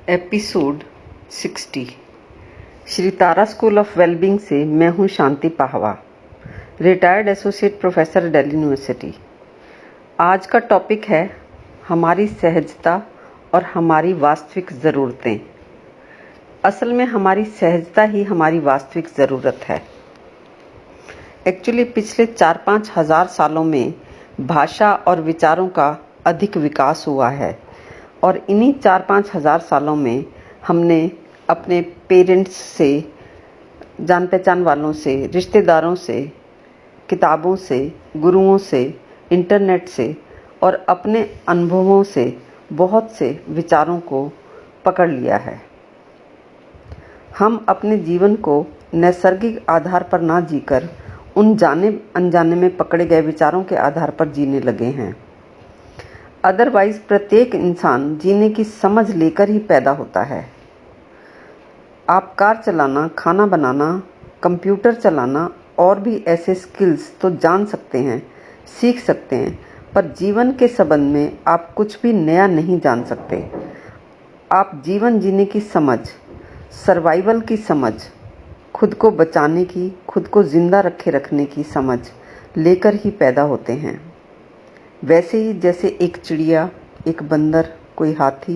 Episode 60। Shri Tara school of wellbeing से मैं हूं Shanti Pahwa, retired associate professor Delhi University. आज का टॉपिक है हमारी सहजता और हमारी वास्तविक ज़रूरतें। असल में हमारी सहजता ही हमारी वास्तविक ज़रूरत है। एक्चुअली पिछले 4-5 हज़ार सालों में भाषा और विचारों का अधिक विकास हुआ है और इन्हीं 4-5 हज़ार सालों में हमने अपने पेरेंट्स से, जान पहचान वालों से, रिश्तेदारों से, किताबों से, गुरुओं से, इंटरनेट से और अपने अनुभवों से बहुत से विचारों को पकड़ लिया है। हम अपने जीवन को नैसर्गिक आधार पर ना जीकर उन जाने अनजाने में पकड़े गए विचारों के आधार पर जीने लगे हैं। अदरवाइज प्रत्येक इंसान जीने की समझ लेकर ही पैदा होता है। आप कार चलाना, खाना बनाना, कंप्यूटर चलाना और भी ऐसे स्किल्स तो जान सकते हैं, सीख सकते हैं, पर जीवन के संबंध में आप कुछ भी नया नहीं जान सकते। आप जीवन जीने की समझ, सर्वाइवल की समझ, खुद को बचाने की, खुद को जिंदा रखने की समझ लेकर ही पैदा होते हैं। वैसे ही जैसे एक चिड़िया, एक बंदर, कोई हाथी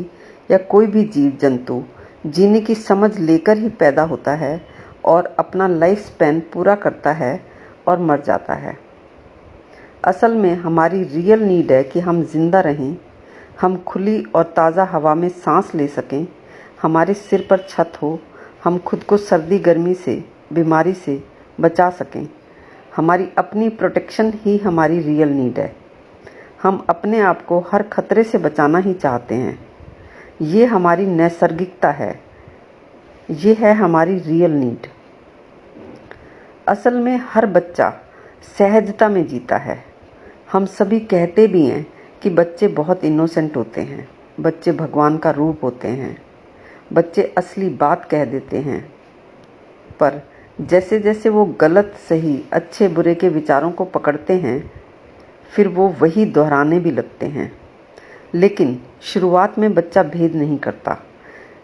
या कोई भी जीव जंतु जीने की समझ लेकर ही पैदा होता है और अपना लाइफ स्पैन पूरा करता है और मर जाता है। असल में हमारी रियल नीड है कि हम जिंदा रहें, हम खुली और ताज़ा हवा में सांस ले सकें, हमारे सिर पर छत हो, हम खुद को सर्दी गर्मी से, बीमारी से बचा सकें। हमारी अपनी प्रोटेक्शन ही हमारी रियल नीड है। हम अपने आप को हर खतरे से बचाना ही चाहते हैं। ये हमारी नैसर्गिकता है, ये है हमारी रियल नीड। असल में हर बच्चा सहजता में जीता है। हम सभी कहते भी हैं कि बच्चे बहुत इनोसेंट होते हैं, बच्चे भगवान का रूप होते हैं, बच्चे असली बात कह देते हैं। पर जैसे जैसे वो गलत सही, अच्छे बुरे के विचारों को पकड़ते हैं, फिर वो वही दोहराने भी लगते हैं। लेकिन शुरुआत में बच्चा भेद नहीं करता।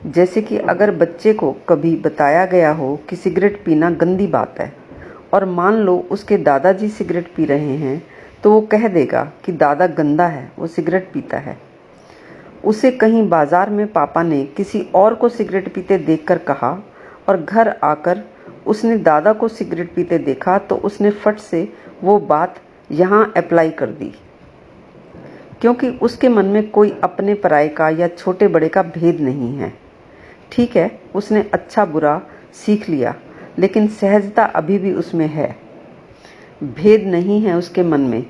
जैसे कि अगर बच्चे को कभी बताया गया हो कि सिगरेट पीना गंदी बात है और मान लो उसके दादाजी सिगरेट पी रहे हैं, तो वो कह देगा कि दादा गंदा है, वो सिगरेट पीता है। उसे कहीं बाजार में पापा ने किसी और को सिगरेट पीते देखकर कहा और घर आकर उसने दादा को सिगरेट पीते देखा, तो उसने फट से वो बात यहाँ अप्लाई कर दी, क्योंकि उसके मन में कोई अपने पराये का या छोटे बड़े का भेद नहीं है। ठीक है, उसने अच्छा बुरा सीख लिया, लेकिन सहजता अभी भी उसमें है। भेद नहीं है उसके मन में।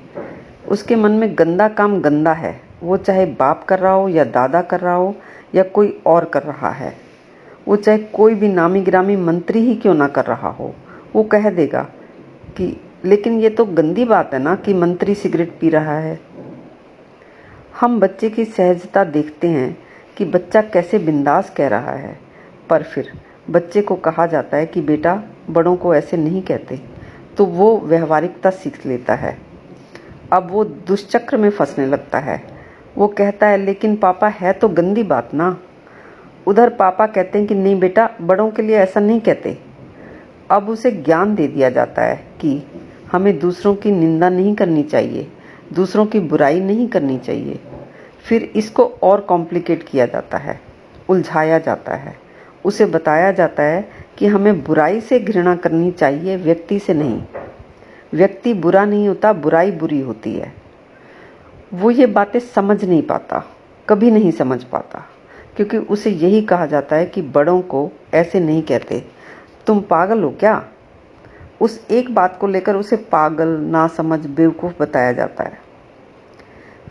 उसके मन में गंदा काम गंदा है, वो चाहे बाप कर रहा हो या दादा कर रहा हो या कोई और कर रहा है। वो चाहे कोई भी नामी गिरामी मंत्री ही क्यों ना कर रहा हो, वो कह देगा कि लेकिन ये तो गंदी बात है ना कि मंत्री सिगरेट पी रहा है। हम बच्चे की सहजता देखते हैं कि बच्चा कैसे बिंदास कह रहा है, पर फिर बच्चे को कहा जाता है कि बेटा बड़ों को ऐसे नहीं कहते, तो वो व्यवहारिकता सीख लेता है। अब वो दुष्चक्र में फंसने लगता है। वो कहता है लेकिन पापा है तो गंदी बात ना। उधर पापा कहते हैं कि नहीं बेटा, बड़ों के लिए ऐसा नहीं कहते। अब उसे ज्ञान दे दिया जाता है कि हमें दूसरों की निंदा नहीं करनी चाहिए, दूसरों की बुराई नहीं करनी चाहिए। फिर इसको और कॉम्प्लिकेट किया जाता है, उलझाया जाता है। उसे बताया जाता है कि हमें बुराई से घृणा करनी चाहिए, व्यक्ति से नहीं। व्यक्ति बुरा नहीं होता, बुराई बुरी होती है। वो ये बातें समझ नहीं पाता, कभी नहीं समझ पाता, क्योंकि उसे यही कहा जाता है कि बड़ों को ऐसे नहीं कहते। तुम पागल हो क्या? उस एक बात को लेकर उसे पागल, नासमझ, बेवकूफ़ बताया जाता है।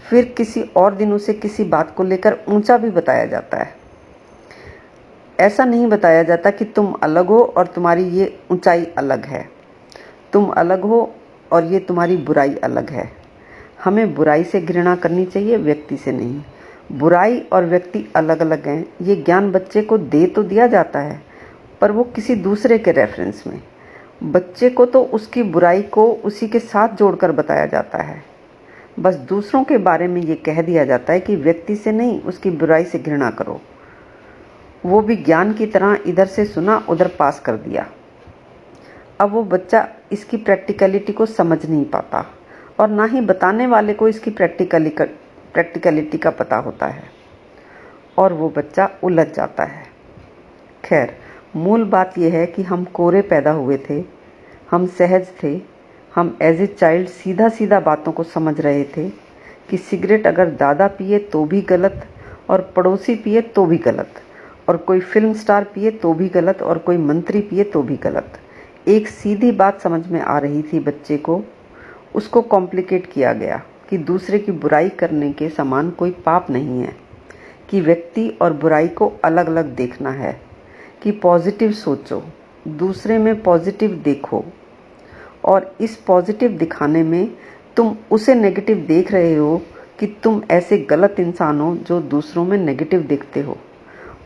फिर किसी और दिन उसे किसी बात को लेकर ऊंचा भी बताया जाता है। ऐसा नहीं बताया जाता कि तुम अलग हो और तुम्हारी ये ऊंचाई अलग है, तुम अलग हो और ये तुम्हारी बुराई अलग है। हमें बुराई से घृणा करनी चाहिए, व्यक्ति से नहीं। बुराई और व्यक्ति अलग अलग हैं, ये ज्ञान बच्चे को दे तो दिया जाता है, पर वो किसी दूसरे के रेफरेंस में। बच्चे को तो उसकी बुराई को उसी के साथ जोड़कर बताया जाता है। बस दूसरों के बारे में ये कह दिया जाता है कि व्यक्ति से नहीं, उसकी बुराई से घृणा करो। वो भी ज्ञान की तरह इधर से सुना उधर पास कर दिया। अब वो बच्चा इसकी प्रैक्टिकलिटी को समझ नहीं पाता और ना ही बताने वाले को इसकी प्रैक्टिकलिटी का पता होता है और वो बच्चा उलझ जाता है। खैर, मूल बात यह है कि हम कोरे पैदा हुए थे, हम सहज थे, हम एज ए चाइल्ड सीधा सीधा बातों को समझ रहे थे कि सिगरेट अगर दादा पिए तो भी गलत और पड़ोसी पिए तो भी गलत और कोई फिल्म स्टार पिए तो भी गलत और कोई मंत्री पिए तो भी गलत। एक सीधी बात समझ में आ रही थी बच्चे को, उसको कॉम्प्लिकेट किया गया कि दूसरे की बुराई करने के समान कोई पाप नहीं है, कि व्यक्ति और बुराई को अलग अलग देखना है, कि पॉजिटिव सोचो, दूसरे में पॉजिटिव देखो और इस पॉजिटिव दिखाने में तुम उसे नेगेटिव देख रहे हो कि तुम ऐसे गलत इंसान हो जो दूसरों में नेगेटिव देखते हो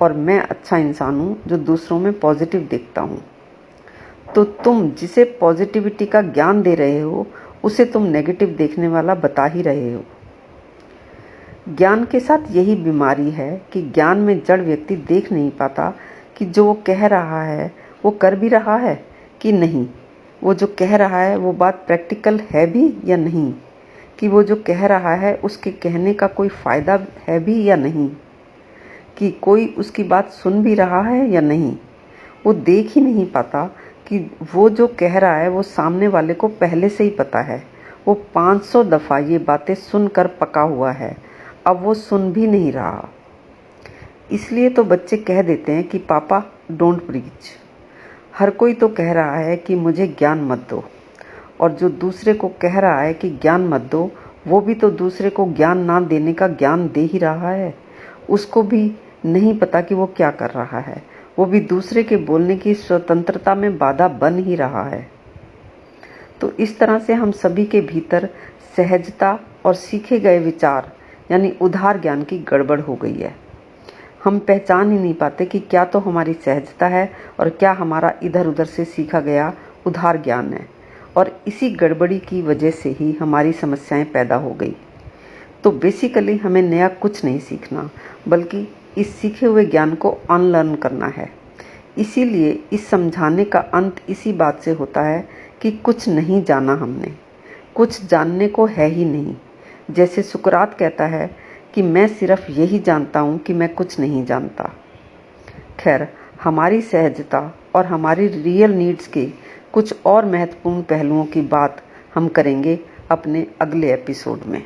और मैं अच्छा इंसान हूँ जो दूसरों में पॉजिटिव देखता हूँ। तो तुम जिसे पॉजिटिविटी का ज्ञान दे रहे हो उसे तुम नेगेटिव देखने वाला बता ही रहे हो। ज्ञान के साथ यही बीमारी है कि ज्ञान में जड़ व्यक्ति देख नहीं पाता कि जो वो कह रहा है वो कर भी रहा है कि नहीं, वो जो कह रहा है वो बात प्रैक्टिकल है भी या नहीं, कि वो जो कह रहा है उसके कहने का कोई फ़ायदा है भी या नहीं, कि कोई उसकी बात सुन भी रहा है या नहीं। वो देख ही नहीं पाता कि वो जो कह रहा है वो सामने वाले को पहले से ही पता है, वो 500 दफ़ा ये बातें सुनकर पका हुआ है, अब वो सुन भी नहीं रहा। इसलिए तो बच्चे कह देते हैं कि पापा डोंट प्रीच। हर कोई तो कह रहा है कि मुझे ज्ञान मत दो, और जो दूसरे को कह रहा है कि ज्ञान मत दो वो भी तो दूसरे को ज्ञान ना देने का ज्ञान दे ही रहा है। उसको भी नहीं पता कि वो क्या कर रहा है, वो भी दूसरे के बोलने की स्वतंत्रता में बाधा बन ही रहा है। तो इस तरह से हम सभी के भीतर सहजता और सीखे गए विचार यानी उदार ज्ञान की गड़बड़ हो गई है। हम पहचान ही नहीं पाते कि क्या तो हमारी सहजता है और क्या हमारा इधर उधर से सीखा गया उदार ज्ञान है, और इसी गड़बड़ी की वजह से ही हमारी समस्याएं पैदा हो गई। तो बेसिकली हमें नया कुछ नहीं सीखना, बल्कि इस सीखे हुए ज्ञान को अनलर्न करना है। इसीलिए इस समझाने का अंत इसी बात से होता है कि कुछ नहीं जाना हमने, कुछ जानने को है ही नहीं। जैसे सुकरात कहता है कि मैं सिर्फ यही जानता हूँ कि मैं कुछ नहीं जानता। खैर, हमारी सहजता और हमारी रियल नीड्स के कुछ और महत्वपूर्ण पहलुओं की बात हम करेंगे अपने अगले एपिसोड में।